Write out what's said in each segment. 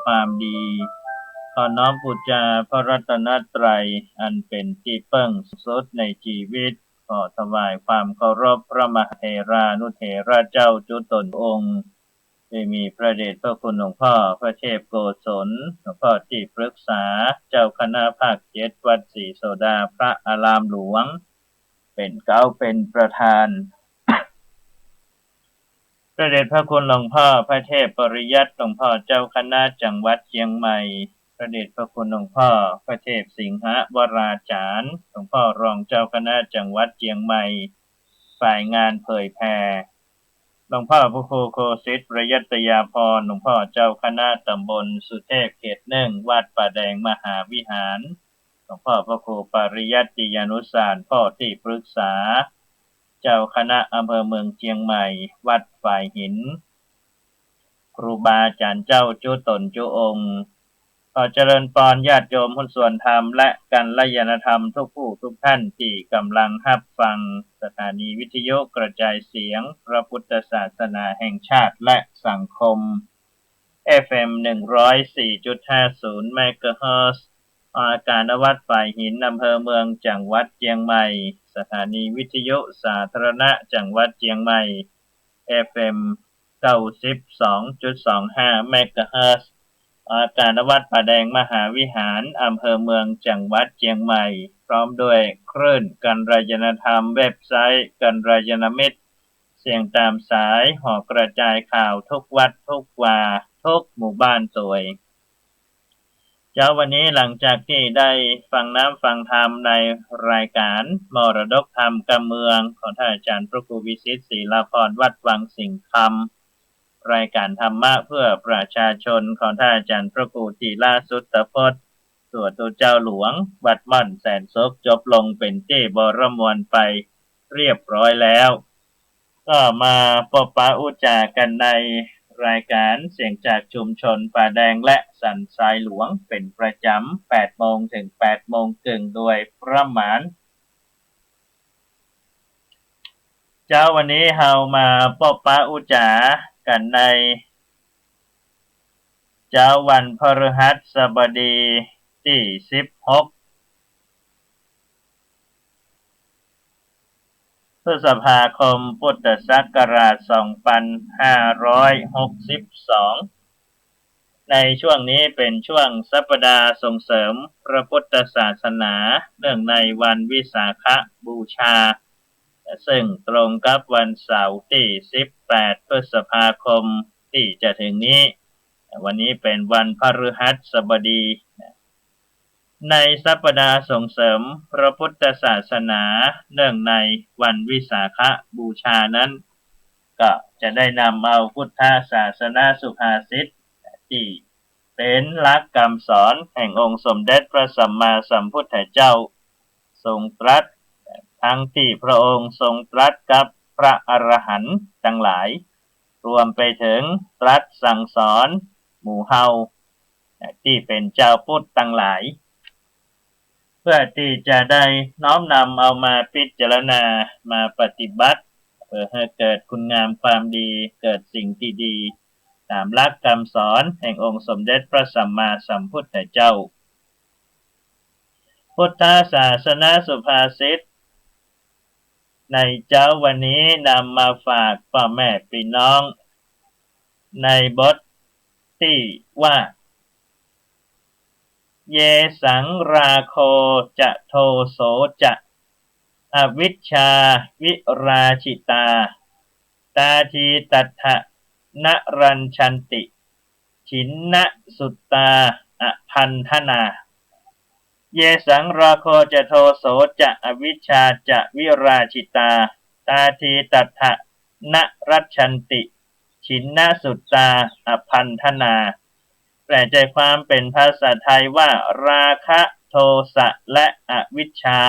ความดีขอน้อมบูชาพระรัตนตรัยอันเป็นที่เพิ่งสุดในชีวิตขอถวายความเคารพพระมหาเถรานุเถระเจ้าจุตนองค์ที่มีพระเดชพระคุณหลวงพ่อพระเทพโกศลหลวงพ่อที่ปรึกษาเจ้าคณะภาค7วัดศรีโสดาพระอารามหลวงเป็นเป็นประธานพระเดชพระคุณหลวงพ่อพระเทพปริยัติหลวงพ่อเจ้าคณะจังหวัดเชียงใหม่พระเดชพระคุณหลวงพ่อพระเทพสิงหวราจารย์หลวงพ่อรองเจ้าคณะจังหวัดเชียงใหม่ฝ่ายงานเผยแผ่หลวงพ่อพระครูโคสิทธิ์ประยัตยาพรหลวงพ่อเจ้าคณะตำบลสุเทพเขต1วัดป่าแดงมหาวิหารหลวงพ่อพระครูปริยัติยานุสารพ่อที่ปรึกษาเจ้าคณะอำเภอเมืองเชียงใหม่วัดฝ่ายหินครูบาอาจารย์เจ้าจุตนจุองค์ขอเจริญพรญาติโยมหุ้นส่วนธรรมและกัลยาณธรรมทุกผู้ทุกท่านที่กำลังรับฟังสถานีวิทยุกระจายเสียงพระพุทธศาสนาแห่งชาติและสังคม FM 104.50 เมกะเฮิรตซ์อาการวัดฝ่ายหินอำเภอเมืองจังหวัดเชียงใหม่สถานีวิทยุสาธารณะจังหวัดเชียงใหม่ FM 92.25 เมกะเฮิรตซ์อาการวัดป่าแดงมหาวิหารอำเภอเมืองจังหวัดเชียงใหม่พร้อมด้วยคลื่นกัลยาณธรรมเว็บไซต์กัลยาณมิตรเสียงตามสายห่อกระจายข่าวทุกวัดทุกวาทุกหมู่บ้านสวยเช้าวันนี้หลังจากที่ได้ฟังน้ำฟังธรรมในรายการมรดกธรรมกำเมืองของท่านอาจารย์พระครูวิสิทธิ์ศรีลาภรณ์วัดวังสิงห์คำรายการธรรมะเพื่อประชาชนของท่านอาจารย์พระครูธีระสุตตพจน์ตัวตุเจ้าหลวงวัดม่อนแสนสุขจบลงเป็นที่บรมวลไปเรียบร้อยแล้วก็มาพบปะอุจากันในรายการเสียงจากชุมชนป่าแดงและสันทรายหลวงเป็นประจำ 8 โมงถึง 8 โมงครึ่งโดยประมาณเจ้าวันนี้เฮามาพบปะอุจากันในเจ้าวันพฤหัสบดีที่16พฤษภาคมพุทธศักราช2562ในช่วงนี้เป็นช่วงสัปดาห์ส่งเสริมพระพุทธศาสนาเนื่องในวันวิสาขบูชาซึ่งตรงกับวันเสาร์ที่18พฤษภาคมที่จะถึงนี้วันนี้เป็นวันพฤหัสบดีในสัปดาห์ส่งเสริมพระพุทธศาสนาเนื่องในวันวิสาขบูชานั้นก็จะได้นำเอาพุทธศาสนาสุภาษิตที่เป็นหลักคำสอนแห่งองค์สมเด็จพระสัมมาสัมพุทธเจ้าทรงตรัสทั้งที่พระองค์ทรงตรัสกับพระอรหันต์ทั้งหลายรวมไปถึงตรัสสั่งสอนหมู่เฮาที่เป็นเจ้าพุทธทั้งหลายเพื่อที่จะได้น้อมนำเอามาพิจารณามาปฏิบัติเพื่อให้เกิดคุณงามความดีเกิดสิ่งที่ดีตามหลักคำสอนแห่งองค์สมเด็จพระสัมมาสัมพุทธเจ้าพุทธศาสนาสุภาษิตในเจ้าวันนี้นำมาฝากพ่อแม่พี่น้องในบทที่ว่าเยสังราโคจะโทโสจะอวิชชาวิราชิตาตาทีตัทธะนรัญชันติฉินนะสุตตาอพันธนาเยสังราโคจะโทโสจะอวิชชาจะวิราชิตาตาทีตัทธะนรัญชันติฉินนะสุตตาอพันธนาแปลใจความเป็นภาษาไทยว่าราคะโทสะและอวิชชา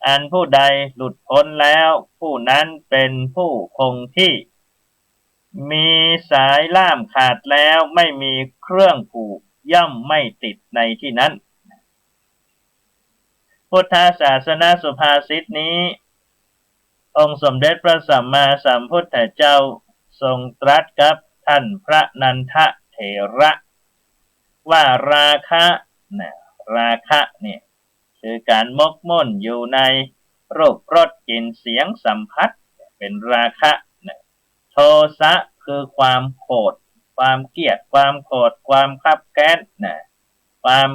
อันผู้ใดหลุดพ้นแล้วผู้นั้นเป็นผู้คงที่มีสายล่ามขาดแล้วไม่มีเครื่องผูกย่อมไม่ติดในที่นั้นพุทธศาสนาสุภาษิตนี้องค์สมเด็จพระสัมมาสัมพุทธเจ้าทรงตรัสกับท่านพระนันทเถระ ว่าราคะนะราคะเนี่ยคือการมกมุ่นอยู่ในรูปรสกลิ่นเสียงสัมผัสเป็นราคะนะโทสะคือความโกรธความเกลียดความโกรธความคับแค้นนะความ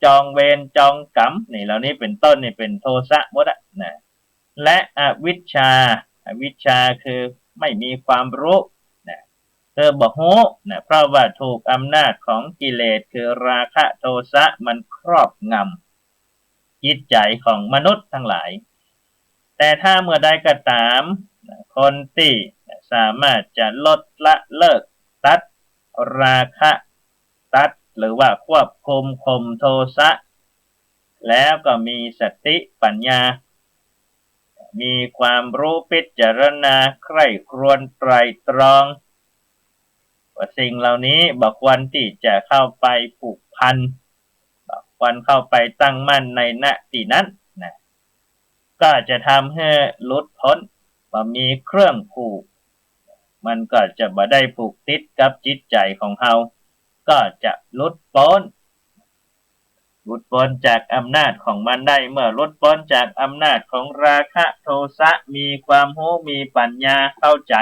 จองเวรจองกรรมนี่เหล่านี้เป็นต้นนี่เป็นโทสะหมดอะนะและอวิชชาคือไม่มีความรู้นะเธอบอกโหนะเพราะว่าถูกอำนาจของกิเลสคือราคะโทสะมันครอบงำจิตใจของมนุษย์ทั้งหลายแต่ถ้าเมื่อใดก็ตามคนที่สามารถจะลดละเลิกตัดราคะตัดหรือว่าควบคุมข่มโทสะแล้วก็มีสติปัญญามีความรู้พิจารณาใคร่ครวญไตรตรองว่าสิ่งเหล่านี้บอกควรที่จะเข้าไปผูกพันบอกควรเข้าไปตั้งมั่นในณที่นั้นนะก็จะทำให้หลุดพ้นว่ามีเครื่องผูกมันก็จะบ่ได้ผูกติดกับจิตใจของเราก็จะหลุดพ้นจากอำนาจของมันได้เมื่อหลุดพ้นจากอำนาจของราคะโทสะมีความรู้มีปัญญาเข้าใจ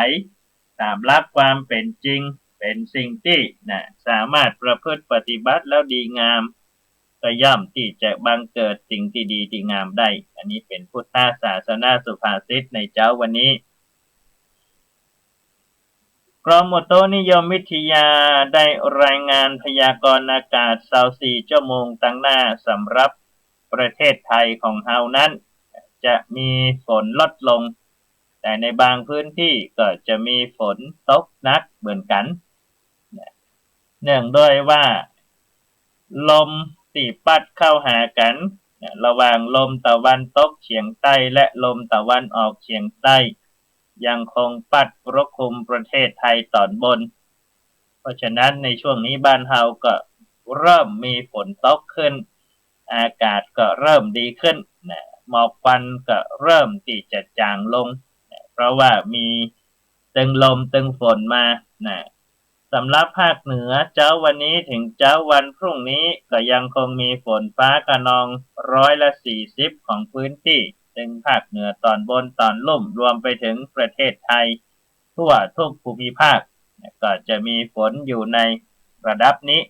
ตามหลักความเป็นจริงเป็นสิ่งที่สามารถประพฤติปฏิบัติแล้วดีงามก็ย่อมที่จะบังเกิดสิ่งที่ดีที่งามได้อันนี้เป็นพุทธศาสนาสุภาษิตในเจ้าวันนี้กรมอุตุนิยมวิทยาได้รายงานพยากรณ์อากาศ24ชั่วโมงตั้งหน้าสำหรับประเทศไทยของเฮานั้นจะมีฝนลดลงแต่ในบางพื้นที่ก็จะมีฝนตกหนักเหมือนกันเนื่องด้วยว่าลมที่พัดเข้าหากันระหว่างลมตะวันตกเฉียงใต้และลมตะวันออกเฉียงใต้ยังคงพัดปกคลุมประเทศไทยตอนบนเพราะฉะนั้นในช่วงนี้บ้านเฮาก็เริ่มมีฝนตกขึ้นอากาศก็เริ่มดีขึ้นหมอกควันก็เริ่มที่จะจางลงเพราะว่ามีตึงลมตึงฝนมาสำหรับภาคเหนือเจ้าวันนี้ถึงเจ้าวันพรุ่งนี้ก็ยังคงมีฝนฟ้าคะนอง40%ของพื้นที่ซึ่งภาคเหนือตอนบนตอนลุ่มรวมไปถึงประเทศไทยทั่วทุกภูมิภาคก็จะมีฝนอยู่ในระดับนี้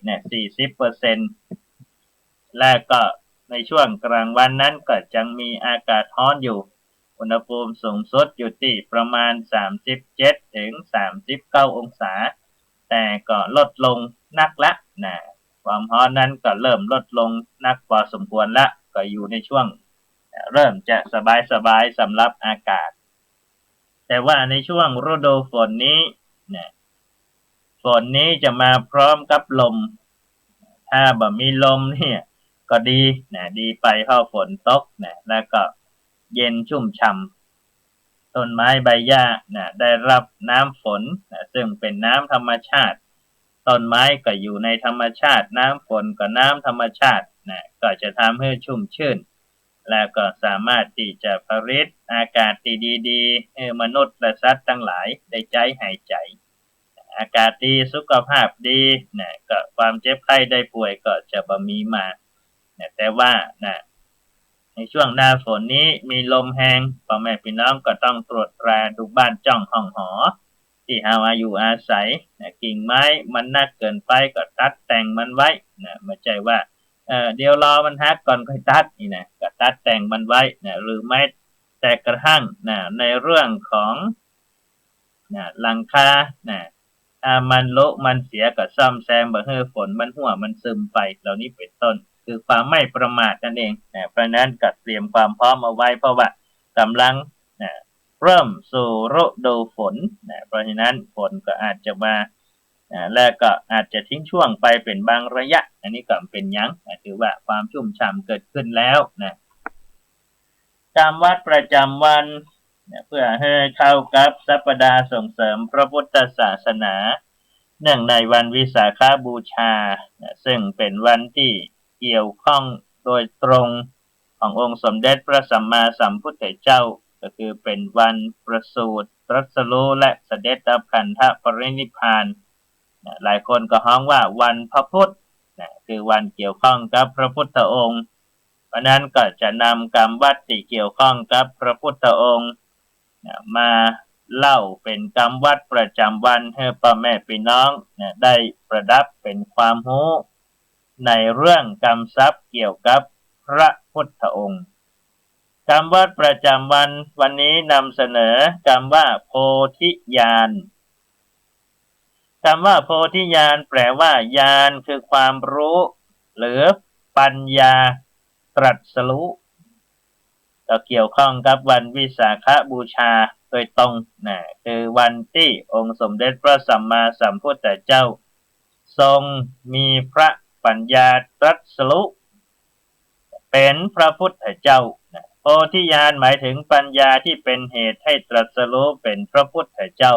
40%และก็ในช่วงกลางวันนั้นก็ยังมีอากาศร้อนอยู่อุณหภูมิสูงสุดอยู่ที่ประมาณ37ถึง39องศาแต่ก็ลดลงนักละความร้อนนั้นก็เริ่มลดลงนักพอสมควรละก็อยู่ในช่วงเริ่มจะสบายสำหรับอากาศแต่ว่าในช่วงฤดูฝนนี้ฝนนี้จะมาพร้อมกับลมถ้าบ่มีลมเนี่ยก็ดีไปเพราะฝนตกแล้วก็เย็นชุ่มฉ่ำต้นไม้ใบหญ้าได้รับน้ำฝนซึ่งเป็นน้ำธรรมชาติต้นไม้ก็อยู่ในธรรมชาติน้ำฝนก็น้ำธรรมชาติก็จะทำให้ชุ่มชื่นและก็สามารถที่จะผลิตอากาศที่ดีๆให้มนุษย์และสัตว์ทั้งหลายได้ใจหายใจอากาศดีสุขภาพดีก็ความเจ็บไข้ได้ป่วยก็จะบ่มีมาแต่ว่าในช่วงหน้าฝนนี้มีลมแรงพ่อแม่พี่น้องก็ต้องตรวจตราดูบ้านจ้องห้องหอที่เฮาอยู่อาศัยกิ่งไม้มันหนักเกินไปก็ตัดแต่งมันไว้ไม่ใช่ว่าเดี๋ยวรอมันหักก่อนค่อยตัดนี่ก็ตัดแต่งมันไว้หรือไม่แต่กระทั่งในเรื่องของหลังคามันโละมันเสียก็ซ่อมแซมบ่ให้ฝนมันหัวมันซึมไปเหล่านี้เป็นต้นคือความไม่ประมาทนั่นเองเพราะนั้นก็เตรียมความพร้อมเอาไว้เพราะว่ากำลังเริ่มสู่ฤดูฝนเพราะฉะนั้นฝนก็อาจจะมาและก็อาจจะทิ้งช่วงไปเป็นบางระยะอันนี้ก็เป็นยังถือว่าความชุ่มฉ่ำเกิดขึ้นแล้วจำวัดประจำวันเพื่อให้เข้ากับสัปดาห์ส่งเสริมพระพุทธศาสนาเนื่องในวันวิสาขบูชาซึ่งเป็นวันที่เกี่ยวข้องโดยตรงขององค์สมเด็จพระสัมมาสัมพุทธเจ้าก็คือเป็นวันประสูติตรัสรู้และเสด็จดับขันธปรินิพพานหลายคนก็ฮ้องว่าวันพระพุธ คือวันเกี่ยวข้องกับพระพุทธองค์เพราะนั้นก็จะนำกรรมวัดที่เกี่ยวข้องกับพระพุทธองค์มาเล่าเป็นกรรมวัดประจำวันให้พ่อแม่พี่น้องได้ประดับเป็นความรู้ในเรื่องกรรมทรัพย์เกี่ยวกับพระพุทธองค์กรรมวัดประจำวันวันนี้นำเสนอกรรมว่าโพธิญาณคำว่าโพธิญาณแปลว่าญาณคือความรู้หรือปัญญาตรัสรู้ก็เกี่ยวข้องกับวันวิสาขบูชาโดยตรงคือวันที่องค์สมเด็จพระสัมมาสัมพุทธเจ้าทรงมีพระปัญญาตรัสรู้เป็นพระพุทธเจ้าโพธิญาณหมายถึงปัญญาที่เป็นเหตุให้ตรัสรู้เป็นพระพุทธเจ้า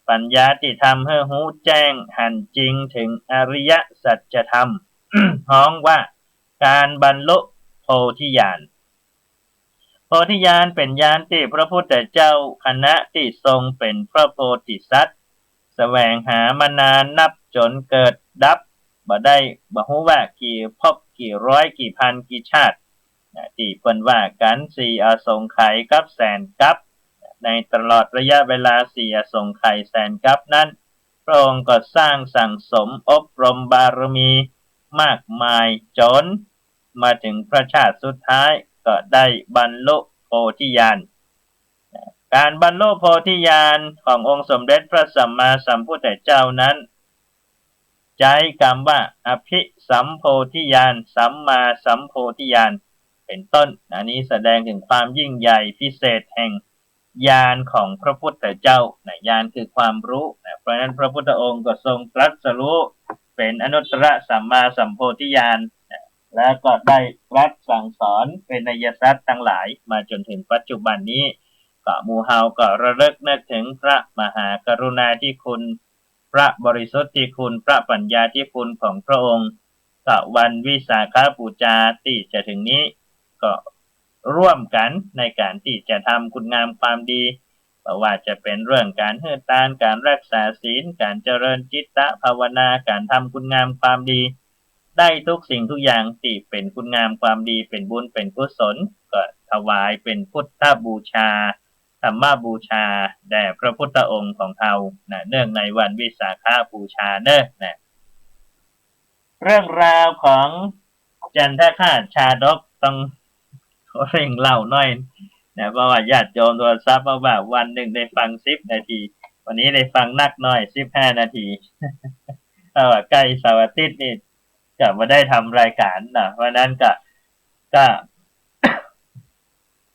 ปัญญาที่ทำให้รู้แจ้งหันจริงถึงอริยสัจธรรม ฮ้องว่าการบรรลุโพธิญาณโพธิญาณเป็นญาณที่พระพุทธเจ้าคณะที่ทรงเป็นพระโพธิสัตว์แสวงหามานานนับจนเกิดดับบ่ได้บ่ฮู้ว่ากี่ภพกี่ร้อยกี่พันกี่ชาติที่เพิ่นว่ากันสี่อสงไขยกับแสนกับในตลอดระยะเวลาสี่อสงไขยแสนกับนั้นพระองค์ก็สร้างสั่งสมอบรมบารมีมากมายจนมาถึงพระชาติสุดท้ายก็ได้บรรลุโพธิญาณการบรรลุโพธิญาณขององค์สมเด็จพระสัมมาสัมพุทธเจ้านั้นใช้คำว่าอภิสัมโพธิญาณสัมมาสัมโพธิญาณเป็นต้นอันนี้แสดงถึงความยิ่งใหญ่พิเศษแห่งญาณของพระพุทธเจ้าญาณคือความรู้เพราะฉะนั้นพระพุทธองค์ก็ทรงตรัสรู้เป็นอนุตตรสัมมาสัมโพธิญาณแล้วก็ได้ตรัสสั่งสอนเป็นอริยสัจทั้งหลายมาจนถึงปัจจุบันนี้ก็หมู่เฮาก็ระลึกนึกถึงพระมหากรุณาธิคุณพระบริสุทธิคุณพระปัญญาธิคุณของพระองค์ก็วันวิสาขบูชาที่จะถึงนี้ก็ร่วมกันในการที่จะทำคุณงามความดีไม่ว่าจะเป็นเรื่องการให้ทานการรักษาศีลการเจริญจิตตภาวนาการทำคุณงามความดีได้ทุกสิ่งทุกอย่างที่เป็นคุณงามความดีเป็นบุญเป็นกุศลก็ถวายเป็นพุทธบูชาธรรมบูชาแด่พระพุทธองค์ของเราเนื่องในวันวิสาขบูชาเรื่องราวของจันทคราชชาดกต้องเร่งเล่าหน่อยเพราะว่าญาติโยมโทรศัพท์มาว่าวันหนึ่งได้ฟัง10 นาทีวันนี้ได้ฟังนักน้อย15 นาทีถ้าว่าใกล้เสาร์อาทิตย์นี่ก็ไม่ได้ทำรายการเพราะนั้นก็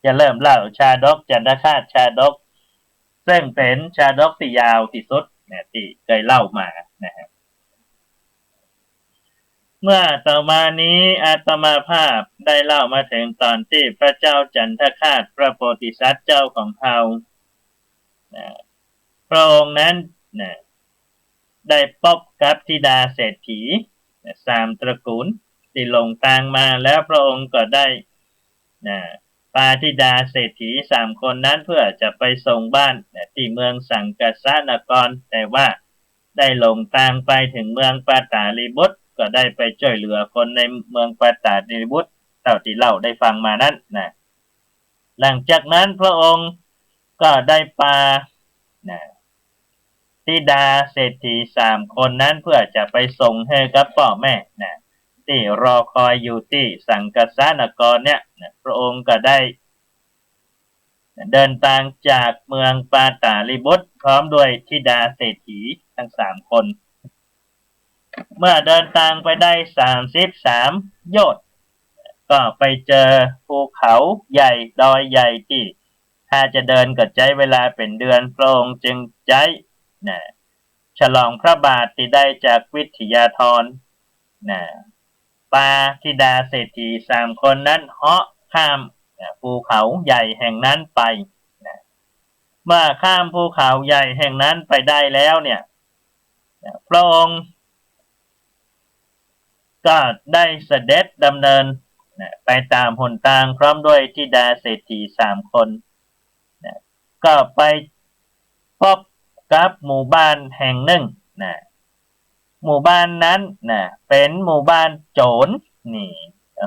จะเริ่มเล่าชาดกจันทคราชชาดกซึ่งเป็นชาดกที่ยาวที่สุดที่เคยเล่ามานะครับเมื่อต่อมานี้อาตมาภาพได้เล่ามาถึงตอนที่พระเจ้าจันทคราชพระโพธิสัตว์เจ้าของเราพระองค์นั้นได้พบกับธิดาเศรษฐี3 ตระกูลที่ลงทางมาแล้วพระองค์ก็ได้พาธิดาเศรษฐี3 คนนั้นเพื่อจะไปส่งบ้านที่เมืองสังกัสสานครแต่ว่าได้ลงทางไปถึงเมืองปาตาลีบุตรก็ได้ไปช่วยเหลือคนในเมืองปาตาลีบุตรเท่าที่เล่าได้ฟังมานั้นหลังจากนั้นพระองค์ก็ได้พาธิดาเศรษฐี3 คนนั้นเพื่อจะไปส่งให้กับพ่อแม่ที่รอคอยอยู่ที่สังกัสสานครพระองค์ก็ได้เดินทางจากเมืองปาตาลีบุตรพร้อมด้วยธิดาเศรษฐีทั้ง3 คนเมื่อเดินทางไปได้33 โยชน์ก็ไปเจอภูเขาใหญ่ดอยใหญ่ที่ถ้าจะเดินก็ใช้เวลาเป็นเดือนพระองค์จึงใช้ฉลองพระบาทที่ได้จากวิทยาธรปาธิดาเศรษฐี3 คนนั้นเหาะข้ามภูเขาใหญ่แห่งนั้นไปเมื่อข้ามภูเขาใหญ่แห่งนั้นไปได้แล้วพระองค์ก็ได้เสด็จดำเนินไปตามหนทางพร้อมด้วยธิดาเศรษฐี3 คนก็ไปพบกับหมู่บ้านแห่งหนึ่ง หมู่บ้านนั้นนะเป็นหมู่บ้านโจรนี่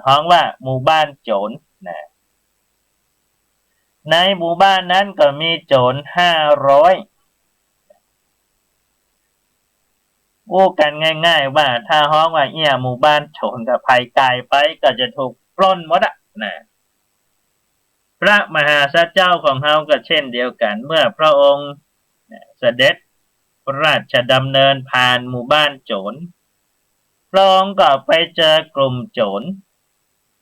ฮ้องว่าหมู่บ้านโจรนะในหมู่บ้านนั้นก็มีโจร500พูดกันง่ายๆว่าถ้าฮ้องว่าหมู่บ้านโจรกับภัยกายไปก็จะถูกปล้นหมดอะนะพระมหาสัจเจ้าของเฮาก็เช่นเดียวกันเมื่อพระองค์เสด็จพระราชดำเนินผ่านหมู่บ้านโจรพระองค์ก็ไปเจอกลุ่มโจร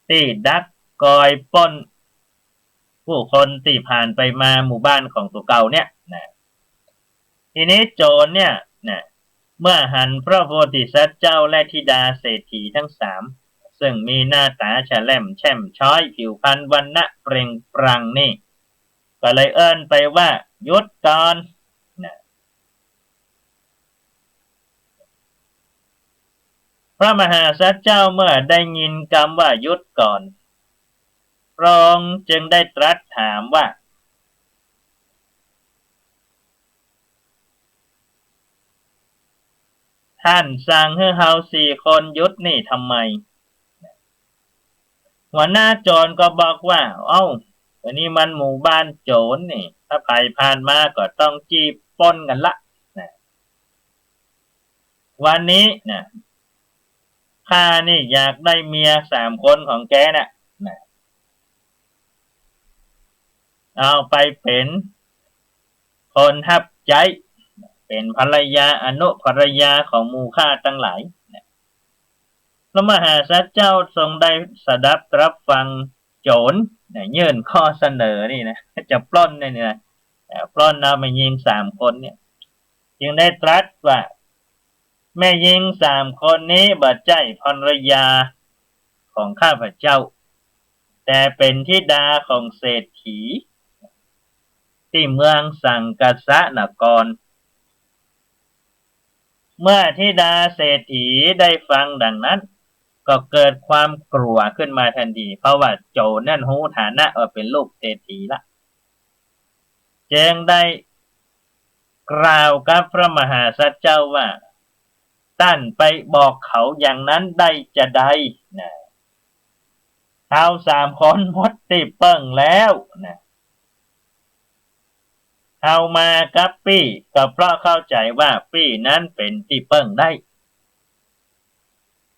ที่ดักคอยปล้นผู้คนที่ผ่านไปมาหมู่บ้านของตัวเก่าเนี่ยนะทีนี้โจรเนี่ยนะเมื่อหันพระโพธิสัตว์เจ้าและธิดาเศรษฐีทั้งสามซึ่งมีหน้าตาแฉลมแช่มช้อยผิวพรรณวรรณะเปล่งปลั่งนี่ก็เลยเอิ้นไปว่าหยุดก่อนนะพระมหาสัตว์เจ้าเมื่อได้ยินคำว่าหยุดก่อนพระองค์จึงได้ตรัสถามว่าท่านสั่งให้เฮา4 คนหยุดนี่ทำไมหัวหน้าโจรก็บอกว่าวันนี้มันหมู่บ้านโจรนี่ถ้าใครผ่านมาก็ต้องจีบปล้นกันละนะวันนี้นะข้านี่อยากได้เมีย3 คนของแกน่ะนะเอาไปเป็นคนทับใจเป็นภรรยาอนุภรรยาของหมู่ข้าทั้งหลายนะพระมหาสัจเจ้าทรงได้สดับรับฟังโจรยื่นข้อเสนอนี่นะจะปล้นเนี่ยนะปล้นเอามายิง3 คนเนี่ยจึงได้ตรัสว่าแม่ยิง3 คนนี้บัดใจภรรยาของข้าพเจ้าแต่เป็นธิดาของเศรษฐีที่เมืองสังกัสสะนครเมื่อธิดาเศรษฐีได้ฟังดังนั้นก็เกิดความกลัวขึ้นมาทันทีเพราะว่าโจรนั่นหูฐานะเป็นลูกเศรษฐีละจึงได้กล่าวกับพระมหาสัจเจ้าว่าท่านไปบอกเขาอย่างนั้นได้จะได้นะเขา3 คนหมดติเปิ้งแล้วนะเอามากับปี้ก็เพราะเข้าใจว่าปี้นั้นเป็นติเปิ้งได้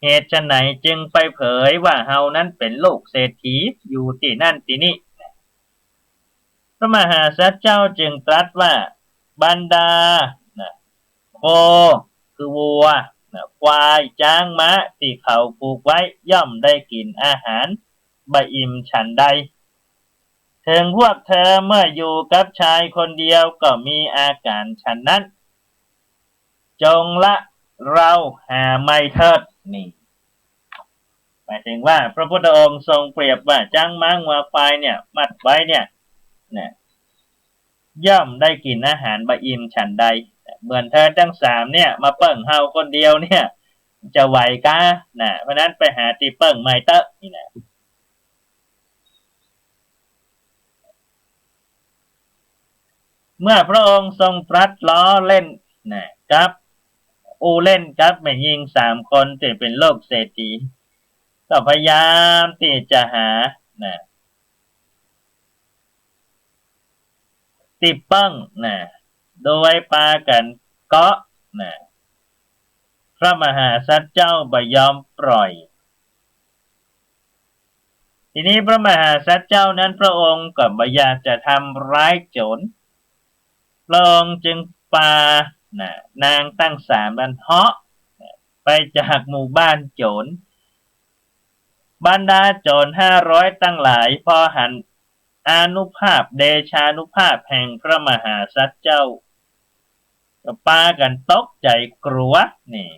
เหตุไฉนจึงไปเผยว่าเฮานั้นเป็นลูกเศรษฐีอยู่ที่นั่นที่นี่พระมหาสัจเจ้าจึงตรัสว่าบรรดาโคคือวัวควายจ้างม้าที่เขาผูกไว้ย่อมได้กินอาหารบะอิ่มฉันใดถึงพวกเธอเมื่ออยู่กับชายคนเดียวก็มีอาการฉันนั้นจงละเราหาไม่เถิดนี่หมายถึงว่าพระพุทธองค์ทรงเปรียบว่าจ้างม้าวัวควายเนี่ยมัดไว้เนี่ยย่อมได้กินอาหารบะอิ่มฉันใดเหมือนเธอทั้ง3เนี่ยมาเปิ้งเฮาคนเดียวเนี่ยจะไหวกะเพราะนั้นไปหาตีเปิ้งไม่เตอะนี่นะเมื่อพระองค์ทรงตรัสล้อเล่นกับเล่นกับแม่ยิง3 คนที่เป็นโลกเศรษฐีก็พยายามที่จะหาติเปิ้งโดยปากันเกาะพระมหาสัจเจ้าบ่ยอมปล่อยทีนี้พระมหาสัจเจ้านั้นพระองค์ก็บ่อยากจะทำร้ายโจรพระองค์จึงปานางตั้ง3 อันเหาะไปจากหมู่บ้านโจรบรรดาโจร500ตั้งหลายพอหันอานุภาพเดชานุภาพแห่งพระมหาสัจเจ้าก็ปากันตกใจกลัวนี่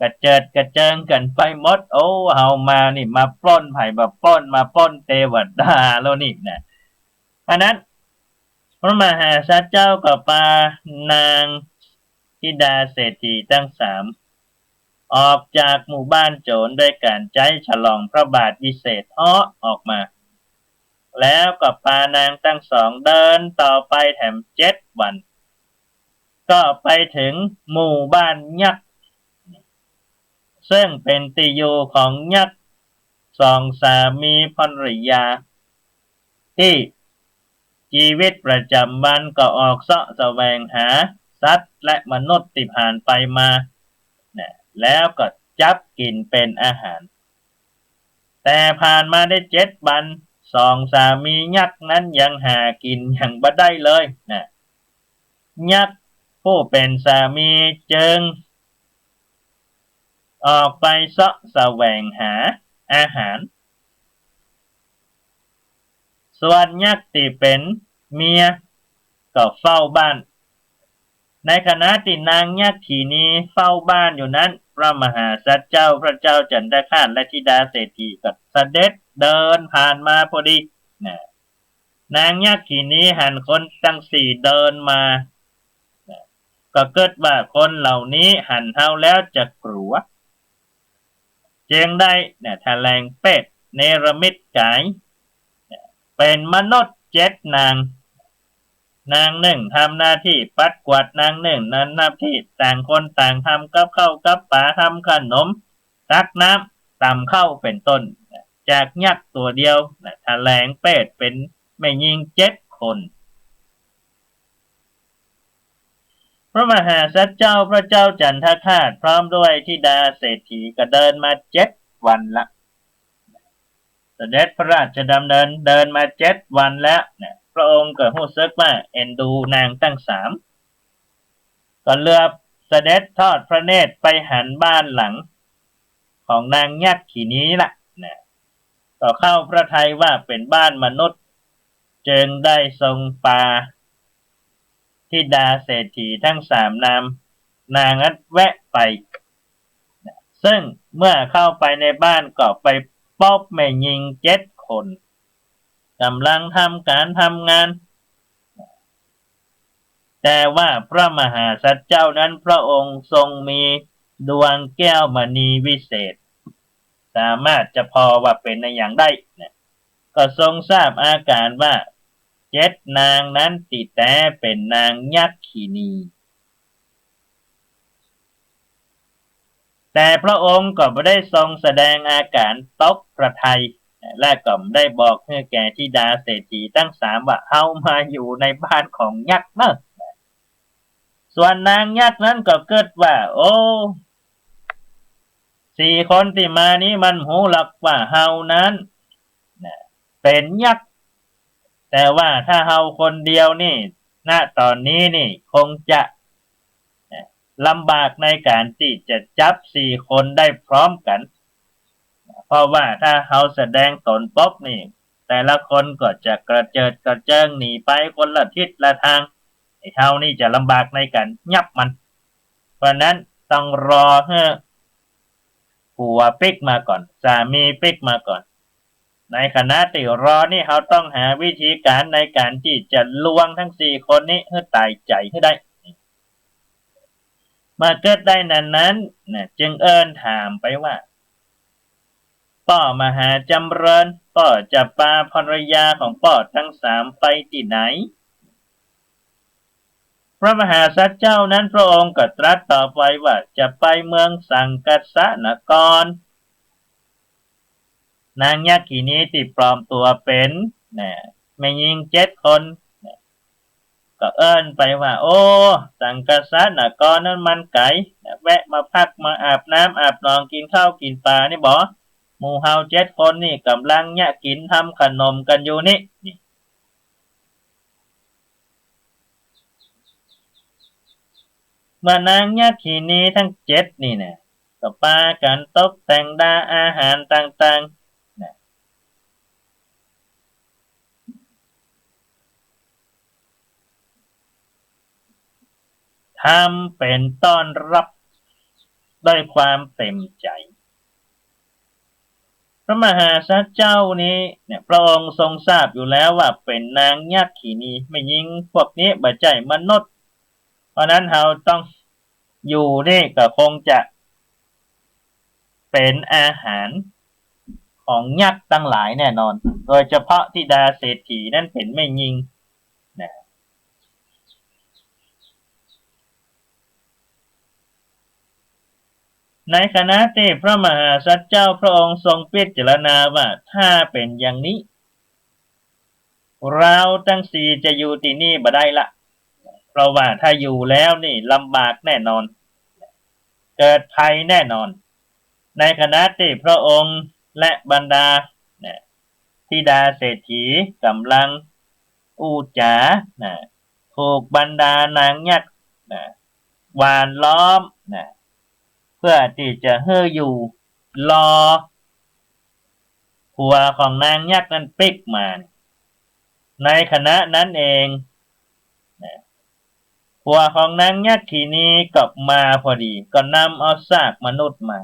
กระเจิดกระเจิงกันไปหมดเฮามานี่มาปล้นไผ่มาปล้นมาปล้นเทวดาแล้วนี่นะเพราะนั้นพระมหาสัจเจ้าก็ปานางธิดาเศรษฐีทั้ง3ออกจากหมู่บ้านโจรด้วยการใจฉลองพระบาทวิเศษเหาะออกมาแล้วก็พานางทั้ง2เดินต่อไปแถม7 วันก็ไปถึงหมู่บ้านยักษ์ ซึ่งเป็นที่อยู่ของยักษ์สองสามีภรรยาที่ชีวิตประจำวันก็ออกเสาะแสวงหาสัตว์และมนุษย์ที่ผ่านไปมาแล้วก็จับกินเป็นอาหารแต่ผ่านมาได้7 วันสองสามียักษ์นั้นยังหากินอย่างบ่ได้เลยยักษ์ผู้เป็นสามีจึงออกไปเสาะแสวงหาอาหารส่วนยักษ์ที่เป็นเมียก็เฝ้าบ้านในขณะที่นางยักษ์ขี่นี้เฝ้าบ้านอยู่นั้นพระมหาสัจเจ้าพระเจ้าจันทคานและธิดาเศรษฐีก็เสด็จเดินผ่านมาพอดีนางยักษ์ขี่นี้หันคนทั้งสี่เดินมาก็เกิดว่าคนเหล่านี้หันเท้าแล้วจะกลัวเจงได้แถลงเป็ดเนรมิตกายเป็นมนุษย์7 นางหนึ่งทำหน้าที่ปัดกวาดนางหนึ่งนั้นหน้าที่ต่างคนต่างทำกับข้าวกับปลาทำขนมตักน้ำตำข้าวเป็นต้นจากยักษ์ตัวเดียวแถลงเป็ดเป็นไม่ยิง7 คนพระมหาสัจเจ้าพระเจ้าจันทคราชพร้อมด้วยธิดาเศรษฐีก็เดินมา7 วันละเสด็จพระราชดำเนินเดินมา7 วันแล้วพระองค์ก็รู้สึกว่าเอ็นดูนางตั้ง3ก็เลือบเสด็จทอดพระเนตรไปหันบ้านหลังของนางยักษ์ขี่นี้ล่ะก็เข้าพระทัยว่าเป็นบ้านมนุษย์จึงได้ทรงปาธิดาเศรษฐีทั้งนางนั้นแวะไปซึ่งเมื่อเข้าไปในบ้านก็ไปพบแม่หญิง7 คนกำลังทำการทำงานแต่ว่าพระมหาสัจเจ้านั้นพระองค์ทรงมีดวงแก้วมณีวิเศษสามารถจะพอว่าเป็นในอย่างได้ก็ทรงทราบอาการว่า7 นางนั้นติดแต่เป็นนางยักษ์ขีนีแต่พระองค์ก็ไม่ได้ทรงแสดงอาการตกพระทัยและก็ไม่ได้บอกให้แก่ธิดาเศรษฐีทั้ง3ว่าเอามาอยู่ในบ้านของยักษ์เนอะส่วนนางยักษ์นั้นก็เกิดว่าโอ้4 คนที่มานี้มันหูหลักว่าเฮานั้นเป็นยักษ์แต่ว่าถ้าเฮาคนเดียวนี่ณตอนนี้นี่คงจะลำบากในการที่จะจับ4 คนได้พร้อมกันเพราะว่าถ้าเฮาแสดงตนป๊บนี่แต่ละคนก็จะกระเจิดกระเจิงหนีไปคนละทิศละทางไอ้เฮานี่จะลำบากในการยับมันเพราะนั้นต้องรอให้ผัวปิกมาก่อนสามีปิกมาก่อนในขณะที่รอนี่เขาต้องหาวิธีการในการที่จะลวงทั้ง4 คนนี้ให้ตายใจให้ได้มาเกิดได้นั้นจึงเอิ้นถามไปว่าป่อมหาจำเริญป่อจะพาภรรยาของป่อทั้ง3ไปที่ไหนพระมหาสัจเจ้านั้นพระองค์ก็ตรัสต่อไปว่าจะไปเมืองสังกัสสนครนางยักษ์ขีนี้ที่ปลอมตัวเป็นแม่หญิง7 คนก็เอิ้นไปว่าโอ้สังกัสสนครนั้นมันไกลแวะมาพักมาอาบน้ำอาบนองกินข้าวกินปลานี่บ่หมู่เฮา7 คนนี่กำลังเนี่ยกินทำขนมกันอยู่นี่เมื่อนางยักษ์ขีนี้ทั้ง7นี่ก็พากันตกแต่งดาอาหารต่างๆทำเป็นต้อนรับด้วยความเต็มใจพระมหาสัจเจ้านี้พระองค์ทรงทราบอยู่แล้วว่าเป็นนางยักษ์ขีนีไม่ยิงพวกนี้บ่ใช่มนุษย์เพราะนั้นเราต้องอยู่นี่ก็คงจะเป็นอาหารของยักษ์ตั้งหลายแน่นอนโดยเฉพาะธิดาเศรษฐีนั่นเป็นไม่ยิง ในขณะที่พระมหาสัจเจ้าพระองค์ทรงพิจารณาว่าถ้าเป็นอย่างนี้เราทั้งสี่จะอยู่ที่นี่บ่ได้ละเพราะว่าถ้าอยู่แล้วนี่ลำบากแน่นอนเกิดภัยแน่นอนในขณะที่พระองค์และบรรดาธิดาเศรษฐีกำลังอูจาถูกบรรดานางยักษ์หวานล้อมเพื่อที่จะเฮ่ออยู่รอหัวของนางยักษ์นั้นปิกมาในขณะนั้นเองหัวของนางยักษ์ขีนี้ก็มาพอดีก็นำเอาซากมนุษย์มา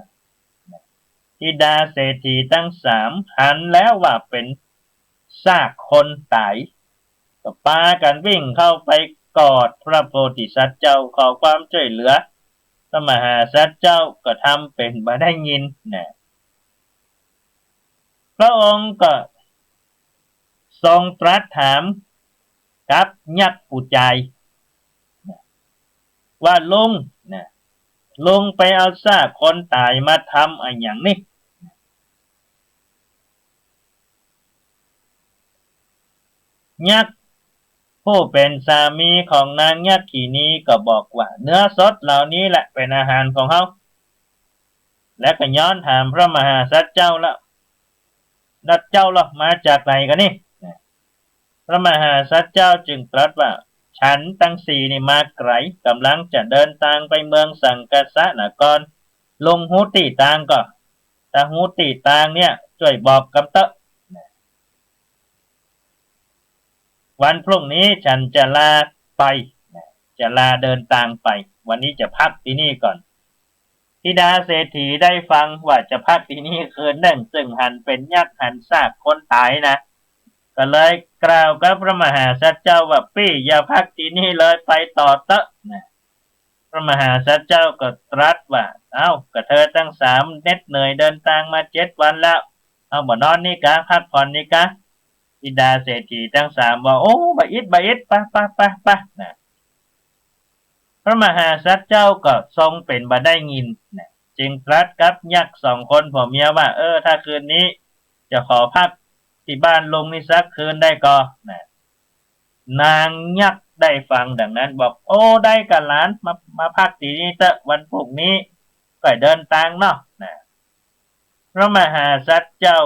ธิดาเศรษฐีทั้งสามหันแล้วว่าเป็นซากคนตายก็พากันวิ่งเข้าไปกอดพระโพธิสัตว์เจ้าขอความช่วยเหลือพระมหาสัตว์เจ้าก็ทำเป็นบ่ได้ยินพระองค์ก็ทรงตรัสถามกับยักษ์ผู้ใจว่าลุงไปเอาซากคนตายมาทำอะไรอย่างนี้ยักษ์ผู้เป็นสามีของนางยักษ์ขีนี้ก็บอกว่าเนื้อสดเหล่านี้แหละเป็นอาหารของเขาและก็ย้อนถามพระมหาสัตว์เจ้าแล้วเจ้าล่ะมาจากไหนกันนี่พระมหาสัตว์เจ้าจึงตรัสว่าฉันทั้งสี่นี่มาไกลกำลังจะเดินทางไปเมืองสังกัสสะนครลงหูตีตางก็แต่หูตีตางเนี่ยช่วยบอกกับเตอะวันพรุ่งนี้ฉันจะลาไปจะลาเดินทางไปวันนี้จะพักที่นี่ก่อนธิดาเศรษฐีได้ฟังว่าจะพักที่นี่คืนหนึ่งซึ่งหันเป็นยักษ์หันซากคนตายนะก็เลยกล่าวกับพระมหาสัตว์เจ้าว่าปี้อย่าพักที่นี่เลยไปต่อเตอะพระมหาสัตว์เจ้าก็ตรัสว่าก็เธอทั้งสามเหน็ดเหนื่อยเดินทางมา7 วันแล้วเอาบ่นอนนี่กะพักผ่อนนี่กะธิดาเศรษฐีทั้งสามว่าโอ้บะอิดไปพระมหาสัตว์เจ้าก็ทรงเป็นบ่ได้ยินจึงตรัสกับยักษ์2 คนผัวเมียว่าถ้าคืนนี้จะขอพักที่บ้านลุงนี่สักคืนได้ก็นางยักษ์ได้ฟังดังนั้นบอกโอ้ได้กับหลานมาพักที่นี่เถอะวันพรุ่งนี้ก็เดินทางเนาะพระมหาสัตว์เจ้า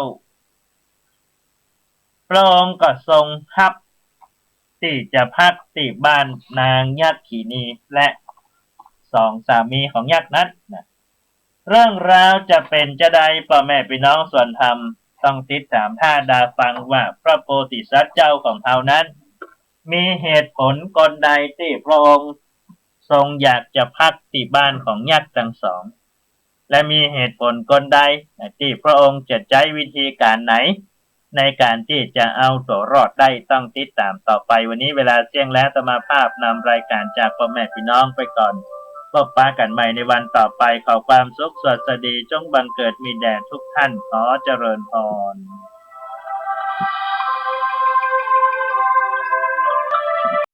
พระองค์ก็ทรงทับที่จะพักที่บ้านนางยักษ์ขีนีและ2 สามีของยักษ์นั้นเรื่องราวจะเป็นจะใดพ่อแม่พี่น้องส่วนธรรมต้องติดตามท่าดาฟังว่าพระโพธิสัตว์เจ้าของเขานั้นมีเหตุผลกลใดที่พระองค์ทรงอยากจะพักที่บ้านของยักษ์ทั้งสองและมีเหตุผลกลใดที่พระองค์จะใช้วิธีการไหนในการที่จะเอาตัวรอดได้ต้องติดตามต่อไปวันนี้เวลาเที่ยงแล้วอาตมาภาพนำรายการจากพ่อแม่พี่น้องไปก่อนพบปะกันใหม่ในวันต่อไปขอความสุขสวัสดีจงบังเกิดมีแด่ทุกท่านขอเจริญพร